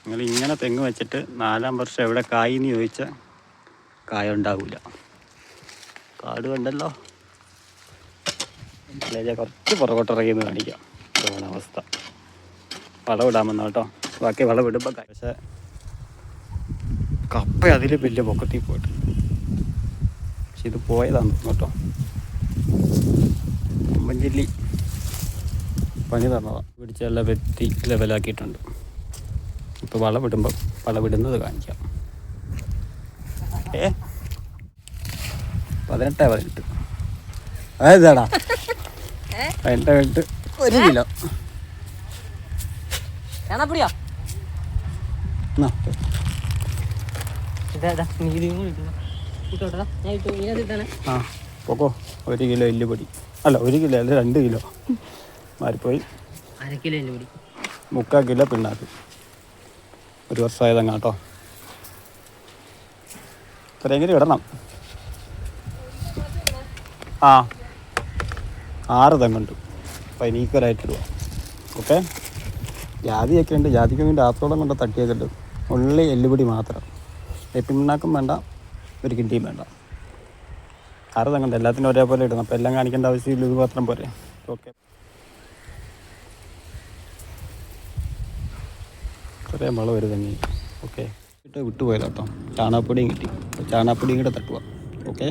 നിങ്ങൾ ഇങ്ങനെ തെങ്ങ് വെച്ചിട്ട് 4-ാം വർഷം എവിടെ കായിന്ന് ചോദിച്ചാൽ കായ ഉണ്ടാവില്ല. കാട് കണ്ടല്ലോ. കുറച്ച് പുറകോട്ടിറങ്ങിയെന്ന് കാണിക്കാം. ഇതാണ് അവസ്ഥ. വളവിടാമെന്ന് കേട്ടോ. ബാക്കി വളവിടുമ്പോൾ പക്ഷേ കപ്പ അതിൽ വലിയ പൊക്കത്തിൽ പോയിട്ട്, പക്ഷെ ഇത് പോയതാണ് കേട്ടോ. കൊമ്പഞ്ചില്ലി പണി തന്നതാണ്. പിടിച്ചെല്ലാം വെത്തി ലെവലാക്കിയിട്ടുണ്ട്. ഇപ്പോൾ വളവിടുന്നത് കാണിക്കാം. 18 അതാടാ 18 1 കിലോ. ആ പോക്കോ 1 കിലോ എല്ലുപൊടി. അല്ല 1 കിലോ അല്ല 2 കിലോ മാറിപ്പോയി. 1/2 കിലോ എല്ലുപൊടി, 3/4 കിലോ പിണ്ണാക്ക്. 1 വർഷമായതങ്ങ കേട്ടോ. ഇത്രയെങ്കിലും ഇടണം. 6 തെങ്ങുണ്ട്. അപ്പോൾ എനിക്കൊരായിട്ടിടുക. ഓക്കെ. ജാതിയൊക്കെ ഉണ്ട്. ജാതിക്ക് വേണ്ടി ആത്തോളം കൊണ്ട് തട്ടിയൊക്കെ ഉള്ളി എല്ലുപൊടി മാത്രം. പിണ്ണാക്കും വേണ്ട, 1 കിണ്ടിയും വേണ്ട. 6 തെങ്ങുണ്ട്. എല്ലാത്തിനും ഒരേപോലെ ഇടണം. അപ്പോൾ എല്ലാം കാണിക്കേണ്ട ആവശ്യമില്ല. ഇത് മാത്രം പോരെ. ഓക്കെ. ഇത്രയും വളം ഒരു തെങ്ങി. ഓക്കെ. വിട്ടുപോയതാ കേട്ടോ. ചാണകപ്പൊടിയും കിട്ടി. ചാണകപ്പൊടിയും കൂടെ തട്ടുക. ഓക്കെ.